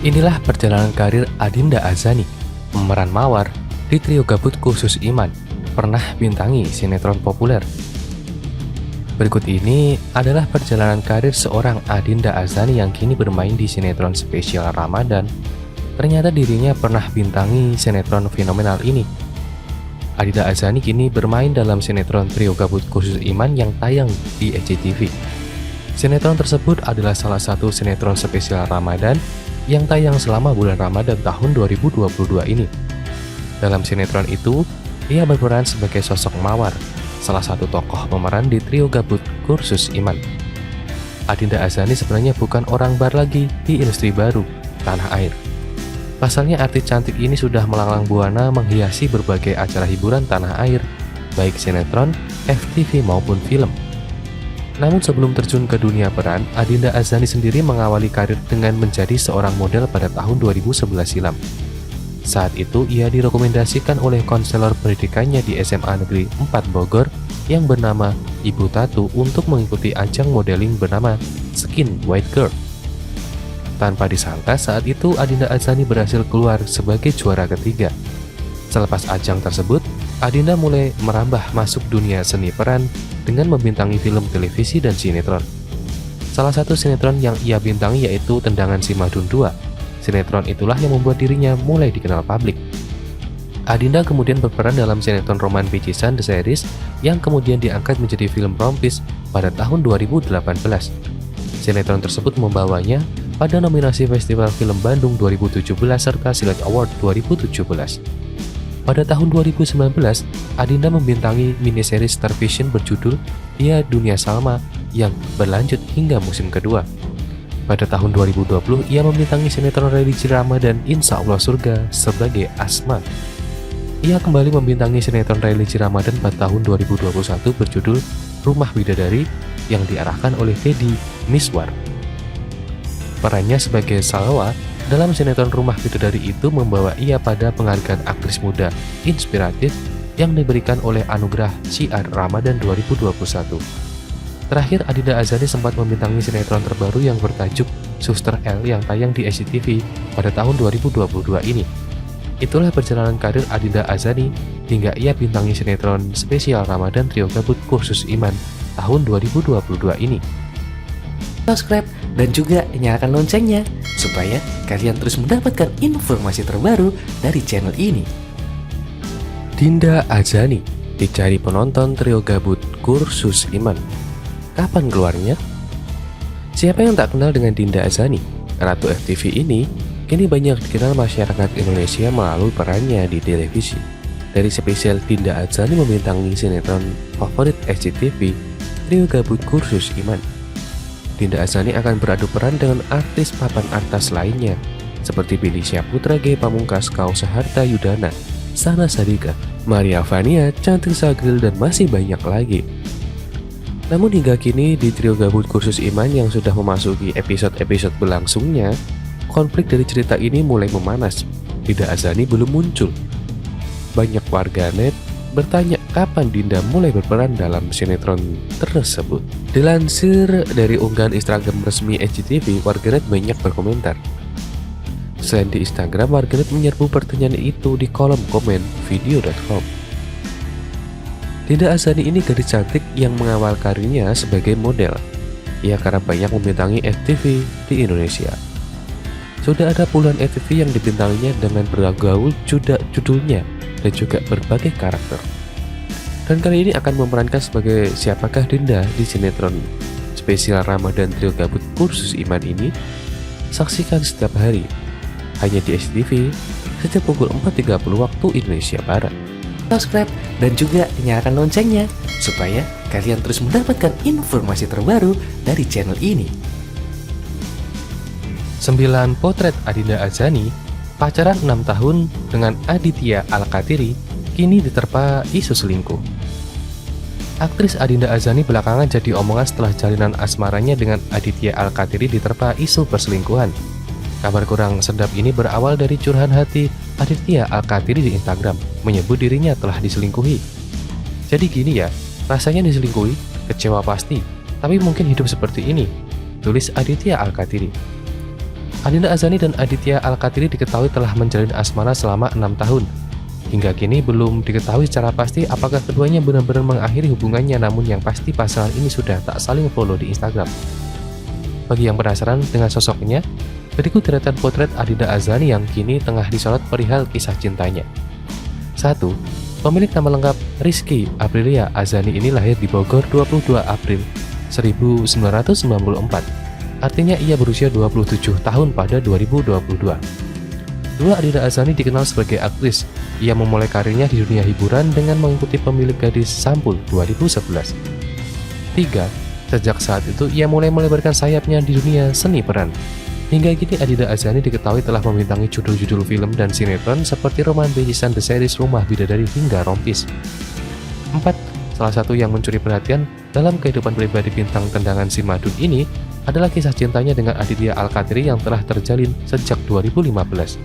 Inilah perjalanan karir Adinda Azani, pemeran mawar di trio gabut Khusus Iman, pernah bintangi sinetron populer. Berikut ini adalah perjalanan karir seorang Adinda Azani yang kini bermain di sinetron spesial Ramadan. Ternyata dirinya pernah bintangi sinetron fenomenal ini. Adinda Azani kini bermain dalam sinetron trio gabut Khusus Iman yang tayang di SCTV. Sinetron tersebut adalah salah satu sinetron spesial Ramadan yang tayang selama bulan Ramadan tahun 2022 ini. Dalam sinetron itu, ia berperan sebagai sosok mawar, salah satu tokoh pemeran di trio gabut Khusus Iman. Adinda Azani sebenarnya bukan orang baru lagi di industri baru tanah air. Pasalnya artis cantik ini sudah melanglang buana menghiasi berbagai acara hiburan tanah air, baik sinetron, FTV maupun film. Namun sebelum terjun ke dunia peran, Adinda Azani sendiri mengawali karir dengan menjadi seorang model pada tahun 2011 silam. Saat itu ia direkomendasikan oleh konselor pendidikannya di SMA Negeri 4 Bogor yang bernama Ibu Tatu untuk mengikuti ajang modeling bernama Skin White Girl. Tanpa disangka saat itu Adinda Azani berhasil keluar sebagai juara ketiga. Selepas ajang tersebut, Adinda mulai merambah masuk dunia seni peran dengan membintangi film, televisi, dan sinetron. Salah satu sinetron yang ia bintangi yaitu Tendangan Si Madun 2. Sinetron itulah yang membuat dirinya mulai dikenal publik. Adinda kemudian berperan dalam sinetron Roman Picisan The Series yang kemudian diangkat menjadi film rompis pada tahun 2018. Sinetron tersebut membawanya pada nominasi Festival Film Bandung 2017 serta Silat Award 2017. Pada tahun 2019, Adinda membintangi miniseri Starvision berjudul Ia Dunia Salma yang berlanjut hingga musim kedua. Pada tahun 2020, ia membintangi sinetron religi Ramadan Insya Allah Surga sebagai Asma. Ia kembali membintangi sinetron religi Ramadan pada tahun 2021 berjudul Rumah Bidadari yang diarahkan oleh Teddy Miswar. Perannya sebagai Salwa dalam sinetron Rumah Bidadari itu membawa ia pada penghargaan aktris muda inspiratif yang diberikan oleh Anugerah Syiar Ramadan 2021. Terakhir, Adinda Azani sempat membintangi sinetron terbaru yang bertajuk Suster L yang tayang di SCTV pada tahun 2022 ini. Itulah perjalanan karir Adinda Azani hingga ia bintangi sinetron spesial Ramadan trio gabut Khusus Iman tahun 2022 ini. Subscribe dan juga nyalakan loncengnya supaya kalian terus mendapatkan informasi terbaru dari channel ini. Dinda Azani dicari penonton trio gabut Khusus Iman. Kapan keluarnya? Siapa yang tak kenal dengan Dinda Azani? Ratu FTV ini kini banyak dikenal masyarakat Indonesia melalui perannya di televisi. Dari spesial Dinda Azani membintangi sinetron favorit SCTV trio gabut Khusus Iman. Dinda Azani akan beradu peran dengan artis papan atas lainnya seperti Billy Syahputra, G. Pamungkas, Kausa Harta Yudana, Sana Sadika, Maria Vania, Cantik Sagril, dan masih banyak lagi. Namun hingga kini di trio gabut Khusus Iman yang sudah memasuki episode-episode berlangsungnya, konflik dari cerita ini mulai memanas. Dinda Azani belum muncul. Banyak warganet bertanya kapan Dinda mulai berperan dalam sinetron tersebut. Dilansir dari unggahan Instagram resmi SCTV, warganet banyak berkomentar. Selain di Instagram, warganet menyerbu pertanyaan itu di kolom komen video.com. Dinda Azani ini gadis cantik yang mengawal karirnya sebagai model. Ia kerap banyak membintangi FTV di Indonesia. Sudah ada puluhan FTV yang dibintanginya dengan bergaul judulnya dan juga berbagai karakter. Dan kali ini akan memerankan sebagai siapakah Dinda di sinetron spesial Ramadan trio gabut Khusus Iman ini? Saksikan setiap hari hanya di SCTV sejak pukul 4.30 waktu Indonesia Barat. Subscribe dan juga nyalakan loncengnya supaya kalian terus mendapatkan informasi terbaru dari channel ini. 9 potret Adinda Azani, pacaran 6 tahun dengan Aditya Alkatiri, kini diterpa isu selingkuh. Aktris Adinda Azani belakangan jadi omongan setelah jalinan asmaranya dengan Aditya Alkatiri diterpa isu perselingkuhan. Kabar kurang sedap ini berawal dari curahan hati Aditya Alkatiri di Instagram, menyebut dirinya telah diselingkuhi. Jadi gini ya, rasanya diselingkuhi, kecewa pasti, tapi mungkin hidup seperti ini, tulis Aditya Alkatiri. Adinda Azani dan Aditya Al-Katiri diketahui telah menjalin asmara selama 6 tahun. Hingga kini belum diketahui secara pasti apakah keduanya benar-benar mengakhiri hubungannya, namun yang pasti pasangan ini sudah tak saling follow di Instagram. Bagi yang penasaran dengan sosoknya, berikut deretan potret Adinda Azani yang kini tengah disorot perihal kisah cintanya. 1. Pemilik nama lengkap Rizky Aprilia Azani ini lahir di Bogor 22 April 1994. Artinya ia berusia 27 tahun pada 2022. Dulu Adinda Azani dikenal sebagai aktris. Ia memulai karirnya di dunia hiburan dengan mengikuti Pemilik Gadis Sampul 2011. 3. Sejak saat itu ia mulai melebarkan sayapnya di dunia seni peran. Hingga kini Adinda Azani diketahui telah membintangi judul-judul film dan sinetron seperti Roman Becisan The Series, Rumah Bidadari hingga Rompis. 4. Salah satu yang mencuri perhatian dalam kehidupan pribadi bintang tendangan si Madun ini adalah kisah cintanya dengan Aditya Al-Katiri yang telah terjalin sejak 2015.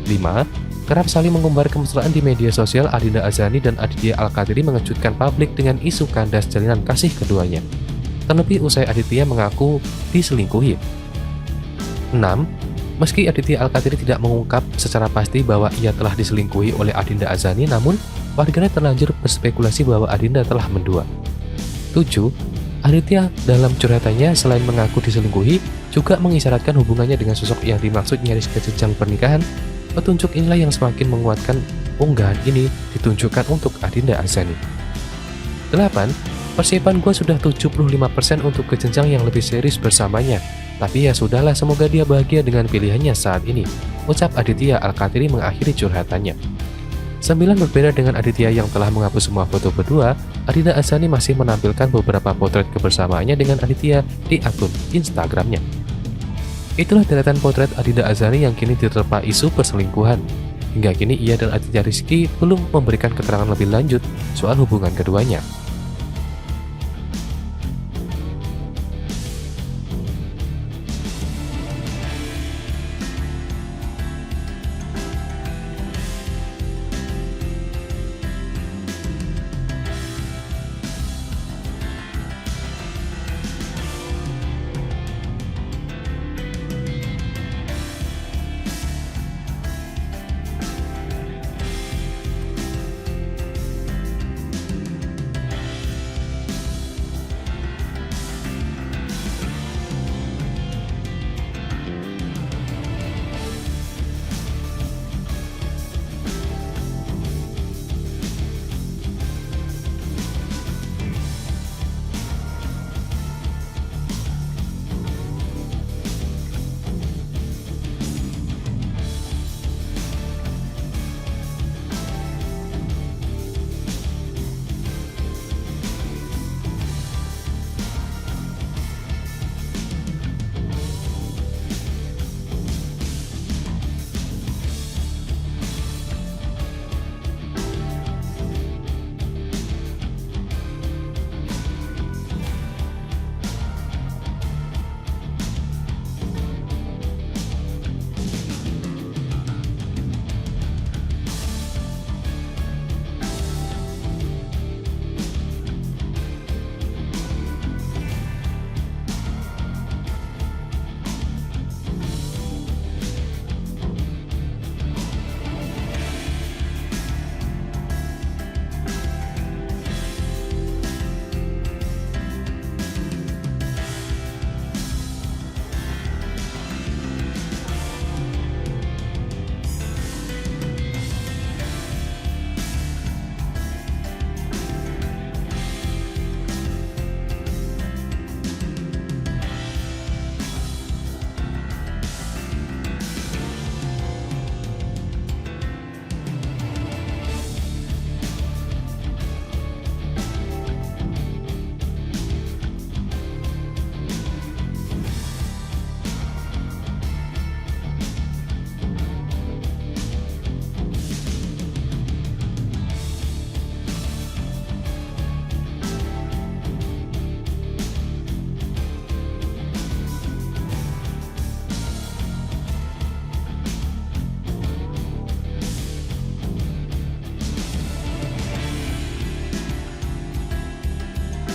5. Kerap saling mengumbar kemesraan di media sosial, Adinda Azani dan Aditya Al-Katiri mengejutkan publik dengan isu kandas jalinan kasih keduanya. Terlebih usai Aditya mengaku diselingkuhi. 6. Meski Aditya Al-Katiri tidak mengungkap secara pasti bahwa ia telah diselingkuhi oleh Adinda Azani, namun warganet terlanjur berspekulasi bahwa Adinda telah mendua. 7. Aditya dalam curhatannya selain mengaku diselingkuhi, juga mengisyaratkan hubungannya dengan sosok yang dimaksud nyaris ke jenjang pernikahan. Petunjuk inilah yang semakin menguatkan unggahan ini ditunjukkan untuk Adinda Azani. 8. Persiapan gue sudah 75% untuk ke jenjang yang lebih serius bersamanya. Tapi ya sudahlah, semoga dia bahagia dengan pilihannya saat ini, ucap Aditya Al-Katiri mengakhiri curhatannya. 9. Berbeda dengan Aditya yang telah menghapus semua foto berdua, Adinda Azani masih menampilkan beberapa potret kebersamaannya dengan Aditya di akun Instagramnya. Itulah deretan potret Adinda Azani yang kini diterpa isu perselingkuhan. Hingga kini ia dan Aditya Rizky belum memberikan keterangan lebih lanjut soal hubungan keduanya.